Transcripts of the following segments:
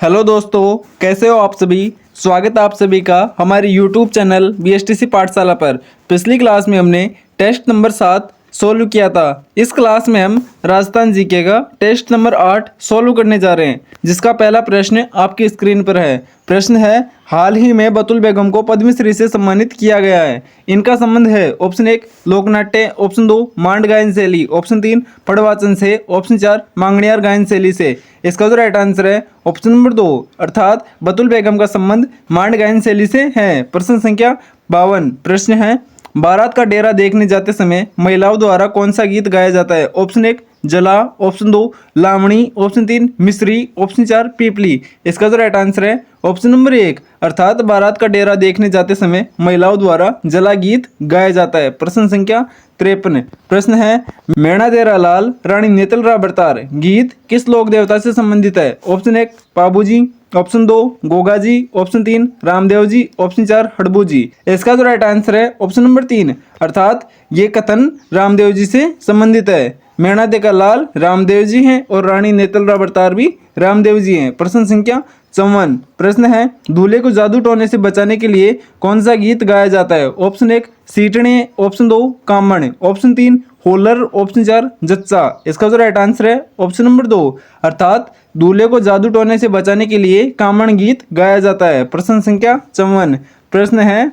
Hello दोस्तों, कैसे हो आप सभी। स्वागत है आप सभी का हमारे यूट्यूब चैनल BSTC पाठशाला पर। पिछली क्लास में हमने टेस्ट नंबर 7 सोल्व किया था। इस क्लास में हम राजस्थान जीके का टेस्ट नंबर 8 सोल्व करने जा रहे हैं, जिसका पहला प्रश्न आपकी स्क्रीन पर है। प्रश्न है, हाल ही में बतुल बेगम को पद्मश्री से सम्मानित किया गया है। इनका संबंध है ऑप्शन 1 लोकनाट्य, ऑप्शन 2 मांड गायन शैली, ऑप्शन 3 पड़वाचन से, ऑप्शन 4 मांगणियार गायन शैली से। इसका जो राइट आंसर है ऑप्शन नंबर 2, अर्थात बतुल बेगम का संबंध मांड गायन शैली से है। प्रश्न संख्या 52। प्रश्न है, बारात का डेरा देखने जाते समय महिलाओं द्वारा कौन सा गीत गाया जाता है। ऑप्शन 1 जला, ऑप्शन 2 लावणी, ऑप्शन 3 मिस्री, ऑप्शन 4 पीपली। इसका जो राइट आंसर है ऑप्शन नंबर 1, अर्थात बारात का डेरा देखने जाते समय महिलाओं द्वारा जला गीत गाया जाता है। प्रश्न संख्या 53। प्रश्न है, मैणा देरा लाल रानी नेतल रा बरतार गीत किस लोक देवता से संबंधित है। Option 1 Pabuji, option 2 Goga ji, option 3 Ramdev ji, option 4 Harbu जी। इसका जो राइट आंसर है ऑप्शन नंबर 3, अर्थात ये कथन रामदेव जी से संबंधित है। मैणा देका लाल रामदेव जी हैं और रानी नेतल रा बरतार भी रामदेव जी हैं। प्रश्न संख्या 54। प्रश्न है, दूल्हे को जादू टोने से बचाने के लिए कौन सा गीत गाया जाता है। ऑप्शन 1 सीटने, ऑप्शन 2 कामण, ऑप्शन 3 होलर, ऑप्शन 4 जच्चा। इसका जो राइट आंसर है ऑप्शन नंबर 2, अर्थात दूल्हे को जादू टोने से बचाने के लिए कामण गीत गाया जाता है। प्रश्न संख्या 54। प्रश्न है,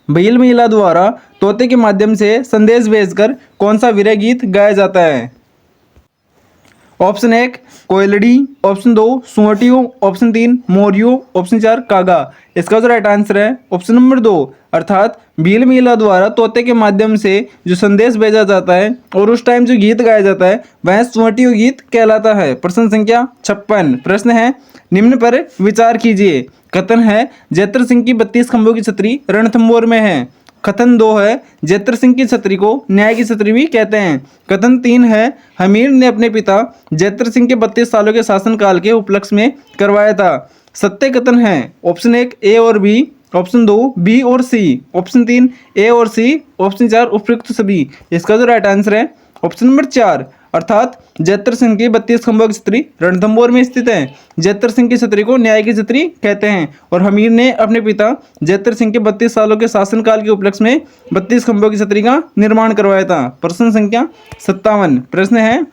भील महिला द्वारा तोते के माध्यम से संदेश भेजकर कौन सा विरह गीत गाया जाता है। ऑप्शन 1 कोयलड़ी, ऑप्शन 2 सुअटियो, ऑप्शन 3 मोरियो, ऑप्शन 4 कागा। इसका जो राइट आंसर है ऑप्शन नंबर 2, अर्थात भील महिला द्वारा तोते के माध्यम से जो संदेश भेजा जाता है और उस टाइम जो गीत गाया जाता है वह सुअटियो गीत कहलाता है। प्रश्न संख्या 56। प्रश्न है, निम्न पर विचार कीजिए। कथन है, जैत्र सिंह की 32 खंभों की छतरी रणथंभौर में है। कथन 2 है, जैत्र सिंह की छतरी को न्याय की छतरी भी कहते हैं। कथन 3 है, हमीर ने अपने पिता जैत्र सिंह के 32 सालों के शासनकाल के उपलक्ष्य में करवाया था। सत्य कथन है ऑप्शन 1 ए और बी, ऑप्शन 2 बी और सी, ऑप्शन 3 ए और सी, ऑप्शन 4 उपयुक्त सभी। इसका जो राइट आंसर है ऑप्शन नंबर 4, अर्थात जैत्र सिंह की 32 खंभों की छतरी रणथंभौर में स्थित है। जैत्र सिंह की छतरी को न्याय की छतरी कहते हैं और हमीर ने अपने पिता जैत्र सिंह के 32 सालों के शासनकाल के उपलक्ष्य में 32 खंभों की छतरी का निर्माण करवाया था। प्रश्न संख्या 57। प्रश्न है,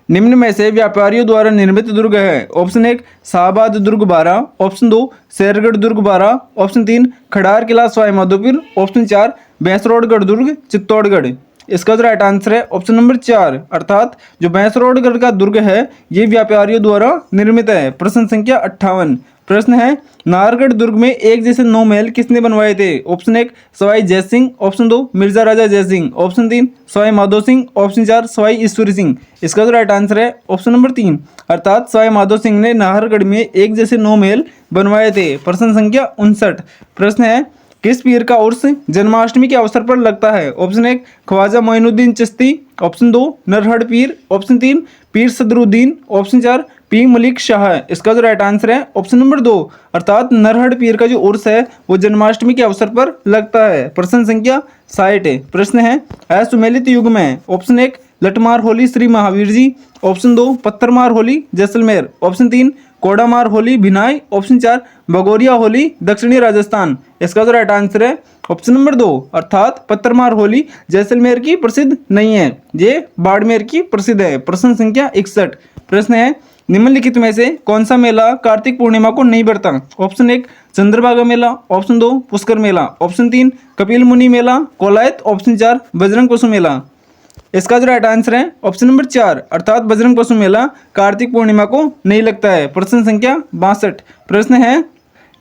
निम्न में से व्यापारियों द्वारा निर्मित दुर्ग है। ऑप्शन 1 शाहबाद दुर्ग बारा, ऑप्शन 2 शेरगढ़ दुर्ग बारा, ऑप्शन 3 खड़ार किला सवाई माधोपुर, ऑप्शन 4 भैंसरोडगढ़ दुर्ग चित्तौड़गढ़। इसका जो राइट आंसर है ऑप्शन नंबर 4, अर्थात जो भैंसरोडगढ़ का दुर्ग है ये व्यापारियों द्वारा निर्मित है। प्रश्न संख्या 58। प्रश्न है, नाहरगढ़ दुर्ग में एक जैसे 9 महल किसने बनवाए थे। ऑप्शन 1 सवाई जयसिंह, ऑप्शन 2 मिर्जा राजा जयसिंह, ऑप्शन 3 सवाई माधो सिंह, ऑप्शन 4 सवाई ईश्वरी सिंह। इसका जो राइट आंसर है ऑप्शन नंबर 3, अर्थात सवाई माधो सिंह ने नाहरगढ़ में एक जैसे 9 महल बनवाए थे। प्रश्न संख्या 59। प्रश्न है, किस पीर का उर्स जन्माष्टमी के अवसर पर लगता है। ऑप्शन 1 ख्वाजा मोइनुद्दीन चिश्ती, ऑप्शन 2 नरहड़ पीर, ऑप्शन 3 पीर सदरुद्दीन, ऑप्शन 4 पीर मलिक शाह। इसका जो राइट आंसर है ऑप्शन नंबर 2, अर्थात नरहड़ पीर का जो उर्स है वो जन्माष्टमी के अवसर पर लगता है। प्रश्न संख्या 60। प्रश्न है, असुमेलित युग में ऑप्शन 1 लठमार होली श्री महावीर जी, ऑप्शन 2 पत्थरमार होली जैसलमेर, ऑप्शन 3 कोडामार होली भिनाई, ऑप्शन 4 भगोरिया होली दक्षिणी राजस्थान। इसका जो राइट आंसर है ऑप्शन नंबर 2, अर्थात पत्थरमार होली जैसलमेर की प्रसिद्ध नहीं है, ये बाड़मेर की प्रसिद्ध है। प्रश्न संख्या 61। प्रश्न है, निम्नलिखित में से कौन सा मेला कार्तिक पूर्णिमा को नहीं बढ़ता। ऑप्शन 1 चंद्रभागा मेला, ऑप्शन 2 पुष्कर मेला, ऑप्शन 3 कपिल मुनि मेला कोलायत, ऑप्शन 4 बजरंग पशु मेला। इसका जो राइट आंसर है ऑप्शन नंबर 4, अर्थात बजरंग पशु मेला कार्तिक पूर्णिमा को नहीं लगता है। प्रश्न संख्या 62। प्रश्न है,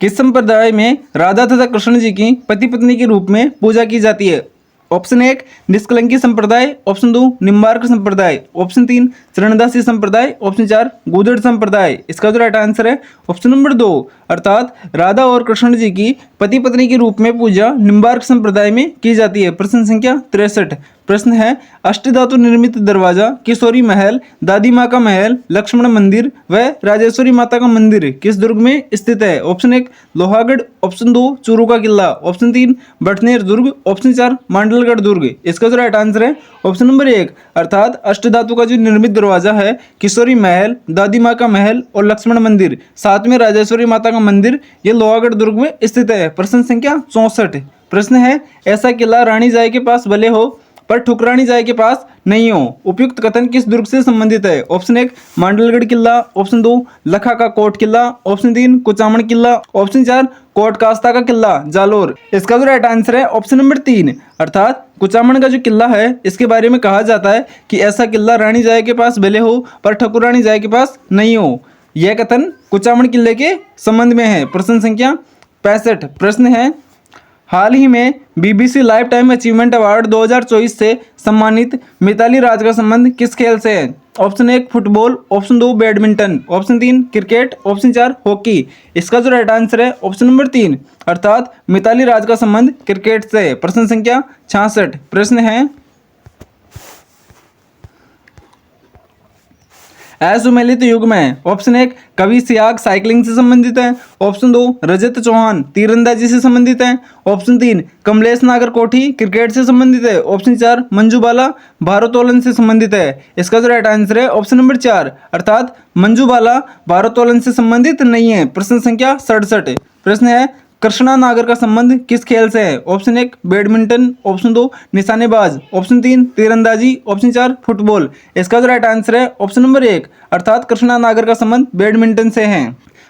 किस संप्रदाय में राधा तथा कृष्ण जी की पति पत्नी के रूप में पूजा की जाती है। ऑप्शन 1 निष्कलंकी संप्रदाय, ऑप्शन 2 निम्बार्क संप्रदाय, ऑप्शन 3 चरणदासी संप्रदाय, ऑप्शन 4 गूदड़ संप्रदाय। इसका जो राइट आंसर है ऑप्शन नंबर 2, अर्थात राधा और कृष्ण जी की पति पत्नी के रूप में पूजा निम्बार्क संप्रदाय में की जाती है। प्रश्न संख्या 63। प्रश्न है अष्टधातु निर्मित दरवाजा, किशोरी महल, दादी माँ का महल, लक्ष्मण मंदिर व राजेश्वरी माता का मंदिर किस दुर्ग में स्थित है? ऑप्शन 1 लोहागढ़, ऑप्शन 2 चूरू का किला, ऑप्शन 3 बटनेर दुर्ग, ऑप्शन 4 मांडलगढ़ दुर्ग। इसका जो राइट आंसर है ऑप्शन नंबर 1 अर्थात अष्टधातु का जो निर्मित दरवाजा है किशोरी महल, दादी माँ का महल और लक्ष्मण मंदिर, साथ में राजेश्वरी माता का मंदिर, ये लोहागढ़ दुर्ग में स्थित है। प्रश्न संख्या 64। प्रश्न है ऐसा किला रानी जाय के पास भले हो पर ठुकरानी जाय के पास नहीं हो, उपयुक्त कथन किस दुर्ग से संबंधित है? ऑप्शन 1 मांडलगढ़ किला, ऑप्शन 2 लखा का कोट किला, ऑप्शन 3 कुचामन किला, ऑप्शन 4 कोट कास्ता का किला जालोर। इसका जो राइट आंसर है ऑप्शन नंबर 3 अर्थात कुचामन का जो किला है इसके बारे में कहा जाता है कि ऐसा किला रानी जाय के पास भले हो पर ठकुरानी जाय के पास नहीं हो। यह कथन कुचामन किले के संबंध में है। प्रश्न संख्या 65। प्रश्न है हाल ही में BBC life time achievement award 2024 से सम्मानित मिताली राज का संबंध किस खेल से है? Option 1 football, option 2 badminton, option 3 cricket, option 4 hockey. इसका जो राइट आंसर है ऑप्शन नंबर 3 अर्थात मिताली राज का संबंध क्रिकेट से है। प्रश्न संख्या 66। प्रश्न है असुमेलित युग में ऑप्शन 1 कवि सियाग साइकिलिंग से संबंधित है, ऑप्शन 2 रजत चौहान तीरंदाजी से संबंधित है, ऑप्शन 3 कमलेश नागरकोठी क्रिकेट से संबंधित है, ऑप्शन 4 मंजू बाला भारोत्तोलन से संबंधित है। इसका जो राइट आंसर है ऑप्शन नंबर 4 अर्थात मंजू बाला भारोत्तोलन से संबंधित नहीं है। प्रश्न संख्या 67। प्रश्न है कृष्णा नागर का संबंध किस खेल से है? ऑप्शन 1 बैडमिंटन, ऑप्शन 2 निशानेबाज, ऑप्शन 3 तीरंदाजी, ऑप्शन 4 फुटबॉल। इसका जो राइट आंसर है ऑप्शन नंबर 1 अर्थात कृष्णा नागर का संबंध बैडमिंटन से है।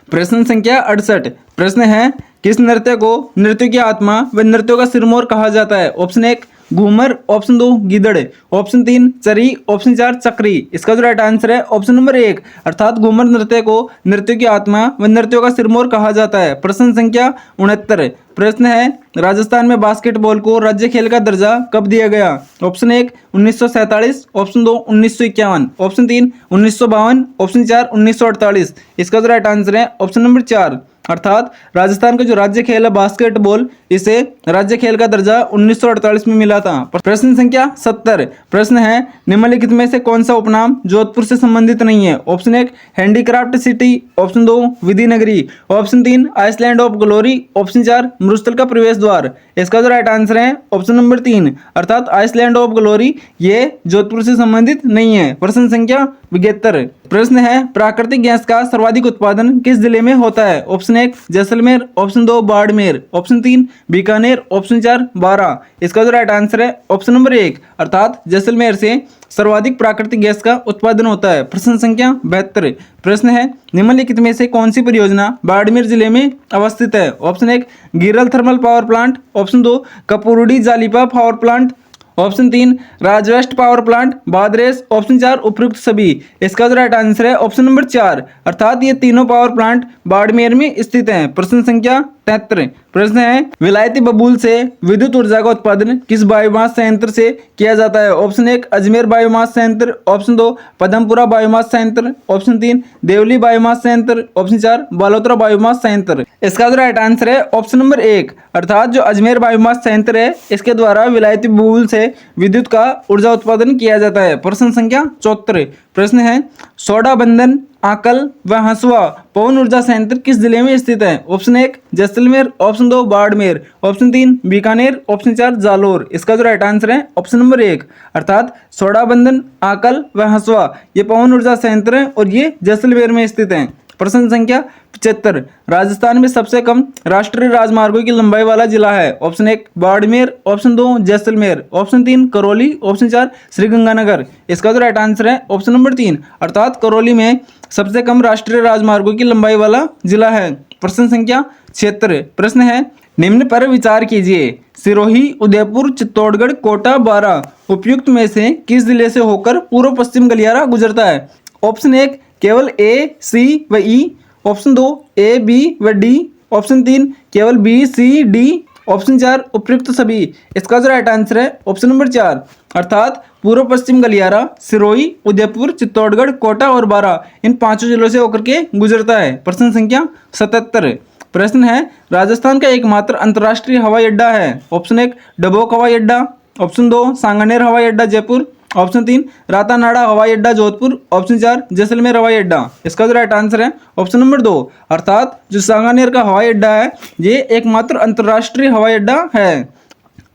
प्रश्न संख्या 68। प्रश्न है किस नृत्य को नृत्य की आत्मा व नृत्यों का सिरमौर कहा जाता है? ऑप्शन 1 घूमर, ऑप्शन 2 गिदड़, ऑप्शन 3 चरी, ऑप्शन 4 चक्री। इसका जो राइट आंसर है ऑप्शन नंबर 1 अर्थात घूमर नृत्य को नृत्य की आत्मा व नृत्यों का सिरमौर कहा जाता है। प्रश्न संख्या 69। प्रश्न है राजस्थान में बास्केटबॉल को राज्य खेल का दर्जा कब दिया गया? Option 1 1947, option 2 1951, option 3 1952, option 4 1948। इसका जो राइट आंसर है ऑप्शन नंबर 4 अर्थात राजस्थान का जो राज्य खेल है बास्केटबॉल इसे राज्य खेल का दर्जा 1948 में मिला था। प्रश्न संख्या 70। प्रश्न है निम्नलिखित में से कौन सा उपनाम जोधपुर से संबंधित नहीं है? ऑप्शन 1 हैंडीक्राफ्ट सिटी, ऑप्शन 2 विधि नगरी, option 3 island of glory, option 4 मरुस्थल का प्रवेश द्वार। इसका जो राइट आंसर है ऑप्शन नंबर 3 अर्थात आइसलैंड ऑफ ग्लोरी ये जोधपुर से संबंधित नहीं है। प्रश्न संख्या 72। प्रश्न है प्राकृतिक गैस का सर्वाधिक उत्पादन किस जिले में होता है? Option 1 Jaisalmer, option 2 Barmer, option 3 Bikaner, option 4 Baran. इसका जो राइट आंसर है ऑप्शन नंबर 1 अर्थात जैसलमेर से सर्वाधिक प्राकृतिक गैस का उत्पादन होता है। प्रश्न संख्या 72। प्रश्न है निम्नलिखित में से कौन सी परियोजना बाड़मेर जिले में अवस्थित है? Option 1 Giral thermal power plant, option 2 Kapurdi Jalipa power plant, option 3 RajWest power plant Bhadresh, option 4 उपयुक्त सभी। इसका जो राइट आंसर है ऑप्शन नंबर 4 अर्थात ये तीनों पावर प्लांट बाड़मेर में स्थित हैं। प्रश्न संख्या 73। प्रश्न है विलायती बबूल से विद्युत ऊर्जा का उत्पादन किस बायोमास संयंत्र से किया जाता है? ऑप्शन 1 अजमेर बायोमास संयंत्र, ऑप्शन 2 पदमपुरा बायोमास संयंत्र, ऑप्शन 3 देवली बायोमास संयंत्र, ऑप्शन 4 बालोतरा बायोमास संयंत्र। इसका जो राइट आंसर है ऑप्शन नंबर 1 अर्थात जो अजमेर बायोमास संयंत्र है इसके द्वारा विलायती बबूल से विद्युत का ऊर्जा उत्पादन किया जाता है। प्रश्न संख्या 74। प्रश्न है सोडा बंधन आकल व हंसुआ पवन ऊर्जा संयंत्र किस जिले में स्थित है? Option 1 Jaisalmer, option 2 Barmer, option 3 Bikaner, option 4 Jalore. इसका जो राइट आंसर है ऑप्शन नंबर 1 अर्थात सोडाबंधन आकल व हंसुआ ये पवन ऊर्जा संयंत्र है और ये जैसलमेर में स्थित है। प्रश्न संख्या 75। राजस्थान में सबसे कम राष्ट्रीय राजमार्गों की लंबाई वाला जिला है? Option 1 Barmer, option 2 Jaisalmer, option 3 Karauli, option 4 Sriganganagar. इसका जो राइट आंसर है ऑप्शन नंबर 3 अर्थात करौली में सबसे कम राष्ट्रीय राजमार्गों की लंबाई वाला जिला है। प्रश्न संख्या 76। प्रश्न है निम्न पर विचार कीजिए सिरोही, उदयपुर, चित्तौड़गढ़, कोटा, बारां उपयुक्त में से किस जिले से होकर पूर्व पश्चिम गलियारा गुजरता है? ऑप्शन 1 केवल ए, सी व ई, ऑप्शन 2 ए, बी व डी, ऑप्शन 3 केवल बी, सी, डी, ऑप्शन 4 उपयुक्त सभी। इसका जो राइट आंसर है ऑप्शन नंबर 4 अर्थात पूर्व पश्चिम गलियारा सिरोही, उदयपुर, चित्तौड़गढ़, कोटा और बारां इन पांचों जिलों से होकर के गुजरता है। प्रश्न संख्या 77। प्रश्न है राजस्थान का एकमात्र अंतर्राष्ट्रीय हवाई अड्डा है? ऑप्शन 1 डबोक हवाई अड्डा, ऑप्शन 2 सांगानेर हवाई अड्डा जयपुर, ऑप्शन 3 रातानाडा हवाई अड्डा जोधपुर, ऑप्शन 4 जैसलमेर हवाई अड्डा। इसका जो राइट आंसर है ऑप्शन नंबर 2, अर्थात जो सांगानेर का हवाई अड्डा है ये एकमात्र अंतर्राष्ट्रीय हवाई अड्डा है।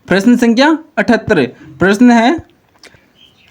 प्रश्न संख्या 78, प्रश्न है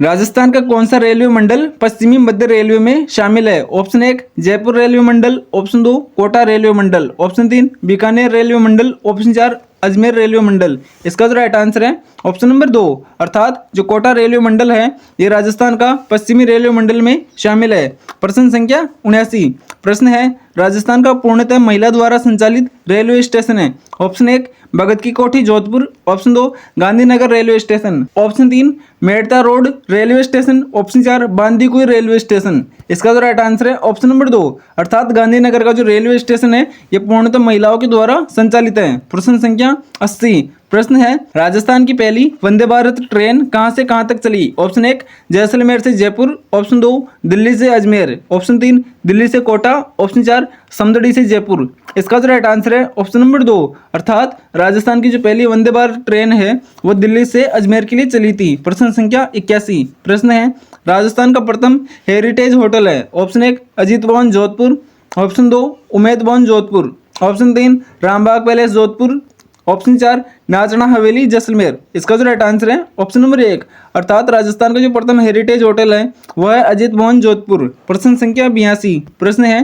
राजस्थान का कौन सा रेलवे मंडल पश्चिमी मध्य रेलवे में शामिल है? ऑप्शन 1 जयपुर रेलवे मंडल, ऑप्शन 2 कोटा रेलवे मंडल, ऑप्शन 3 बीकानेर रेलवे मंडल, ऑप्शन 4 अजमेर रेलवे मंडल। इसका जो राइट आंसर है ऑप्शन नंबर 2, अर्थात जो कोटा रेलवे मंडल है ये राजस्थान का पश्चिमी रेलवे मंडल में शामिल है। प्रश्न संख्या 79, प्रश्न है राजस्थान का पूर्णतः महिला द्वारा संचालित रेलवे स्टेशन है? ऑप्शन 1 भगत की कोठी Jodhpur, option 2 Gandhinagar railway station, option 3 Merta road railway station, option 4 Bandikui railway station. इसका जो राइट आंसर है ऑप्शन नंबर 2, अर्थात गांधीनगर का जो रेलवे स्टेशन है ये पूर्णतः महिलाओं के द्वारा संचालित है। प्रश्न संख्या 80, प्रश्न है राजस्थान की पहली वंदे भारत ट्रेन कहां से कहां तक चली? ऑप्शन 1 जैसलमेर से जयपुर, ऑप्शन 2 दिल्ली से अजमेर, ऑप्शन 3 दिल्ली से कोटा, ऑप्शन 4 समदड़ी से जयपुर। इसका जो राइट आंसर है ऑप्शन नंबर 2, अर्थात राजस्थान की जो पहली वंदे भारत ट्रेन है वो दिल्ली से अजमेर के लिए चली थी। प्रश्न संख्या 81, प्रश्न है राजस्थान का प्रथम हेरिटेज होटल है? ऑप्शन 1 अजीत भवन Jodhpur, option 2 Umaid Bhawan Jodhpur, option 3 Rambagh palace Jodhpur, option 4 नाचना हवेली जैसलमेर। इसका जो राइट आंसर है ऑप्शन नंबर 1, अर्थात राजस्थान का जो प्रथम हेरिटेज होटल है वह है अजीत भवन जोधपुर। प्रश्न संख्या 82, प्रश्न है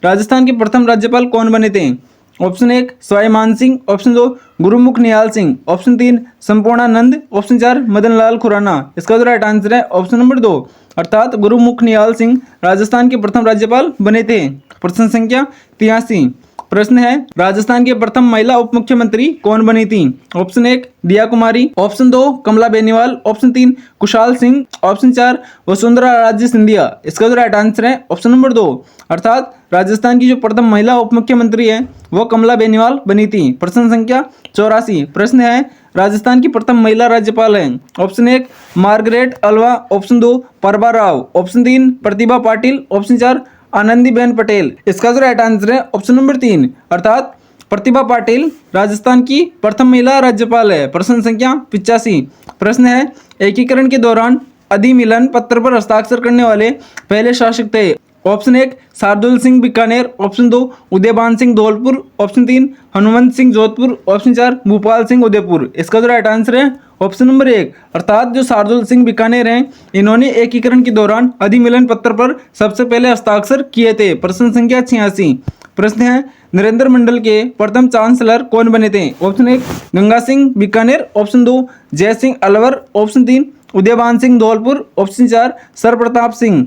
राजस्थान के प्रथम राज्यपाल कौन बने थे? ऑप्शन 1 सवाई मान सिंह, ऑप्शन 2 गुरुमुख निहाल सिंह, ऑप्शन 3 संपूर्णानंद, ऑप्शन 4 मदन लाल खुराना। इसका जो राइट आंसर है ऑप्शन नंबर 2, अर्थात गुरुमुख निहाल सिंह राजस्थान के प्रथम राज्यपाल बने थे। प्रश्न संख्या 83, प्रश्न है राजस्थान के प्रथम महिला उप मुख्यमंत्री कौन बनी थी? ऑप्शन 1 दिया कुमारी, ऑप्शन 2 कमला बेनीवाल, ऑप्शन 3 कुशाल सिंह, ऑप्शन 4 वसुंधरा राजे सिंधिया। इसका जो राइट आंसर है ऑप्शन नंबर 2, अर्थात राजस्थान की जो प्रथम महिला उप मुख्यमंत्री है वो कमला बेनीवाल बनी थी। प्रश्न संख्या 84, प्रश्न है राजस्थान की प्रथम महिला राज्यपाल है? Option 1 Margaret Alva, option 2 Prabha Rao, option 3 Pratibha Patil, option 4 Anandiben Patel. इसका जो राइट आंसर है ऑप्शन नंबर 3, अर्थात प्रतिभा पाटिल राजस्थान की प्रथम महिला राज्यपाल है। प्रश्न संख्या 85, प्रश्न है एकीकरण के दौरान अधिमिलन पत्र पर हस्ताक्षर करने वाले पहले शासक थे? Option 1 Shardul Singh Bikaner, option 2 Udaybhan Singh Dholpur, option 3 Hanumant Singh Jodhpur, option 4 Bhupal Singh Udaipur. इसका जो राइट आंसर है ऑप्शन नंबर 1, अर्थात जो शार्दुल सिंह बीकानेर हैं इन्होंने एकीकरण के दौरान अधिमिलन पत्र पर सबसे पहले हस्ताक्षर किए थे। प्रश्न संख्या 86, प्रश्न है नरेंद्र मंडल के प्रथम चांसलर कौन बने थे? ऑप्शन 1 गंगा सिंह बीकानेर, ऑप्शन 2 जय Singh Alwar, option 3 Udaybhan Singh Dholpur, option 4 sir Pratap Singh.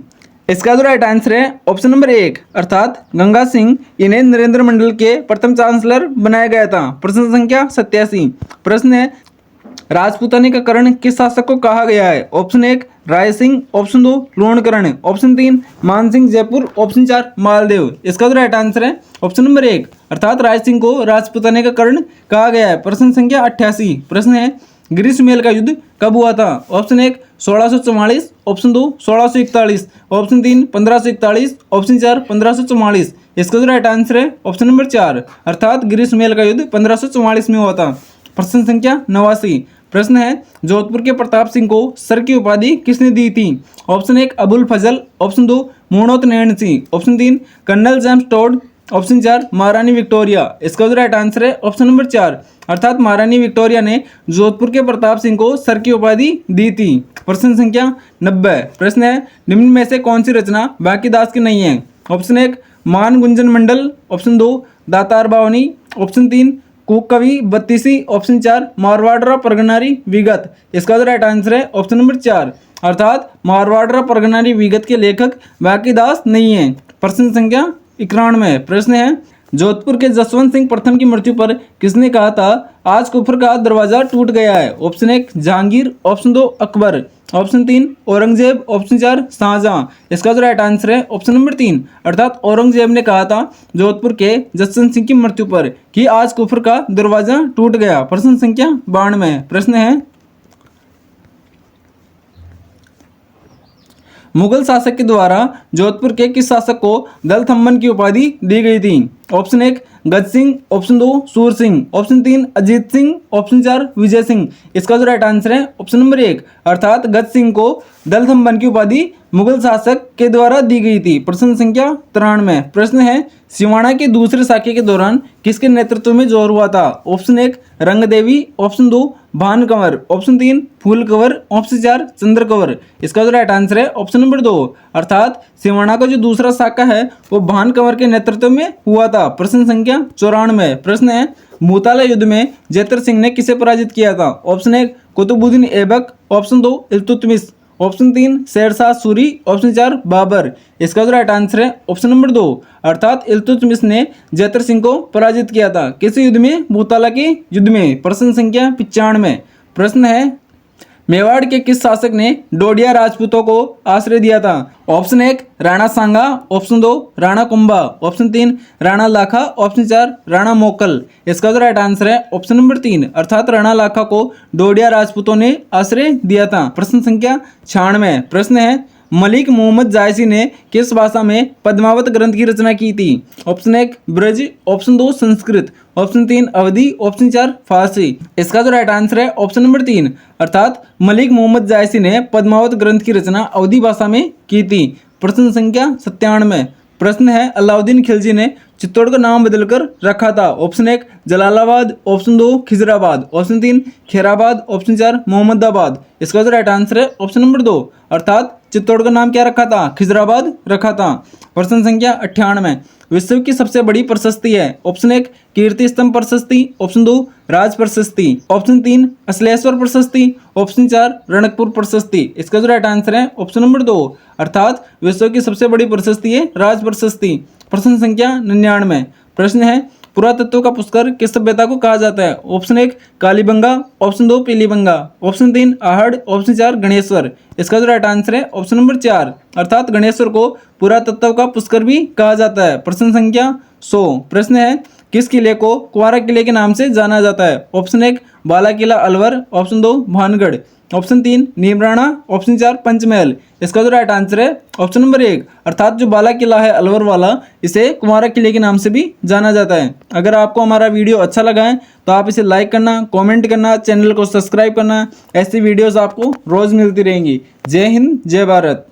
इसका जो राइट आंसर है ऑप्शन नंबर 1, अर्थात गंगा सिंह इन्हें नरेंद्र मंडल के प्रथम चांसलर बनाया गया था। प्रश्न संख्या 87, प्रश्न है राजपूतानी का कर्ण किस शासक को कहा गया है? Option 1 Rai Singh, option 2 Lunkaran, option 3 Mansingh Jaipur, option 4 Maldev. इसका जो राइट आंसर है ऑप्शन नंबर 1, अर्थात राय सिंह को राजपूतानी का कर्ण कहा गया है। प्रश्न संख्या 88, प्रश्न है ग्रीष्मेल का युद्ध कब हुआ था? Option 1 1644, option 2 1641, option 3 1541, option 4 1544। इसका जो राइट आंसर है ऑप्शन नंबर 4, अर्थात ग्रीष्मेल का युद्ध 1544 में हुआ था। प्रश्न संख्या 89, प्रश्न है जोधपुर के प्रताप सिंह को सर की उपाधि किसने दी थी? Option 1 Abul Fazal, option 2 Mohnot Nain Singh, option 3 colonel James Tod, option 4 महारानी विक्टोरिया। इसका जो राइट आंसर है ऑप्शन नंबर 4, अर्थात महारानी विक्टोरिया ने जोधपुर के प्रताप सिंह को सर की उपाधि दी थी। प्रश्न संख्या 90, प्रश्न है निम्न में से कौन सी रचना बांकीदास की नहीं है? ऑप्शन 1 मान गुंजन मंडल, ऑप्शन 2 दातार बावनी, ऑप्शन 3 कुक कवि बत्तीसी, ऑप्शन 4 मारवाड़रा परगनारी विगत। इसका जो राइट आंसर है ऑप्शन नंबर 4, अर्थात मारवाड़रा परगनारी विगत के लेखक बांकीदास नहीं है। प्रश्न संख्या 91, प्रश्न है जोधपुर के जसवंत सिंह प्रथम की मृत्यु पर किसने कहा था आज कुफर का दरवाजा टूट गया है? Option 1 Jahangir, option 2 Akbar, option 3 Aurangzeb, option 4 Shah Jahan. इसका जो राइट आंसर है ऑप्शन नंबर 3, अर्थात औरंगजेब ने कहा था जोधपुर के जसवंत सिंह की मृत्यु पर कि आज कुफर का दरवाजा टूट गया। प्रश्न संख्या 92, प्रश्न है मुगल शासक के द्वारा जोधपुर के किस शासक को दलथम्मन की उपाधि दी गई थी? ऑप्शन 1 गज सिंह, ऑप्शन 2 सूर सिंह, ऑप्शन 3 अजीत सिंह, ऑप्शन 4 विजय सिंह। इसका जो राइट आंसर है ऑप्शन नंबर 1 अर्थात गज सिंह को दलथम्बन की उपाधि मुगल शासक के द्वारा दी गई थी। प्रश्न संख्या 93। प्रश्न है सिवाना के दूसरे साके के दौरान किसके नेतृत्व में जोर हुआ था? ऑप्शन 1 रंगदेवी, ऑप्शन 2 भान कंवर, ऑप्शन 3 फूल कंवर, ऑप्शन 4 चंद्र कंवर। इसका जो राइट आंसर है ऑप्शन नंबर 2 अर्थात सिवाना का जो दूसरा साका है वो भान कंवर के नेतृत्व में हुआ था। प्रश्न संख्या 94। प्रश्न है मुताला युद्ध में जैतर सिंह ने किसे पराजित किया था? Option 1 Qutbuddin Aibak, option 2 Iltutmish, option 3 Sher Shah Suri, option 4 Babur. इसका जो राइट आंसर है ऑप्शन नंबर 2 अर्थात इल्तुतमिश ने जैतर सिंह को पराजित किया था। किस युद्ध में? मुताला के युद्ध में। प्रश्न संख्या 95। प्रश्न है मेवाड़ के किस शासक ने डोडिया राजपूतों को आश्रय दिया था? ऑप्शन 1 राणा सांगा, ऑप्शन 2 राणा कुंभा, ऑप्शन 3 राणा लाखा, ऑप्शन 4 राणा मोकल। इसका जो राइट आंसर है ऑप्शन नंबर 3 अर्थात राणा लाखा को डोडिया राजपूतों ने आश्रय दिया था। प्रश्न संख्या 96। प्रश्न है मलिक मोहम्मद जायसी ने किस भाषा में पद्मावत ग्रंथ की रचना की थी? Option 1 Braj, option 2 Sanskrit, option 3 अवधी, ऑप्शन 4 फारसी। इसका जो राइट आंसर है ऑप्शन नंबर 3 अर्थात मलिक मोहम्मद जायसी ने पद्मावत ग्रंथ की रचना अवधी भाषा में की थी। प्रश्न संख्या 97। प्रश्न है अलाउद्दीन खिलजी ने चित्तौड़ का नाम बदलकर रखा था? Option 1 Jalalabad, option 2 Khizrabad, option 3 Khairabad, option 4 Mohammadabad. इसका जो राइट आंसर है ऑप्शन नंबर 2 अर्थात चित्तौड़ का नाम क्या रखा था? खिजराबाद रखा था। प्रश्न संख्या 98। विश्व की सबसे बड़ी प्रशस्ति है? ऑप्शन 1 कीर्ति स्तंभ प्रशस्ति, ऑप्शन 2 राज प्रशस्ति, ऑप्शन 3 अश्लेश्वर प्रशस्ति, ऑप्शन 4 रणकपुर प्रशस्ति। इसका जो राइट आंसर है ऑप्शन नंबर 2 अर्थात विश्व की सबसे बड़ी प्रशस्ति है राज प्रशस्ति। प्रश्न संख्या 99। प्रश्न है पुरातत्व का पुष्कर किस सभ्यता को कहा जाता है? Option 1 Kalibanga, option 2 Pilibanga, option 3 Ahar, option 4 Ganeshwar. इसका जो राइट आंसर है ऑप्शन नंबर 4 अर्थात गणेश्वर को पुरातत्व का पुष्कर भी कहा जाता है। प्रश्न संख्या 100। प्रश्न है किस किले को कुंवारा किले के नाम से जाना जाता है? Option 1 Bala Qila Alwar, option 2 Bhangarh, option 3 Neemrana, option 4 Panchmahal. इसका जो राइट आंसर है ऑप्शन नंबर 1 अर्थात जो बाला किला है अलवर वाला इसे कुंवारा किले के नाम से भी जाना जाता है। अगर आपको हमारा वीडियो अच्छा लगा है तो आप इसे लाइक करना, कमेंट करना, चैनल को सब्सक्राइब करना। ऐसी वीडियोस आपको रोज मिलती रहेंगी। जय हिंद, जय भारत।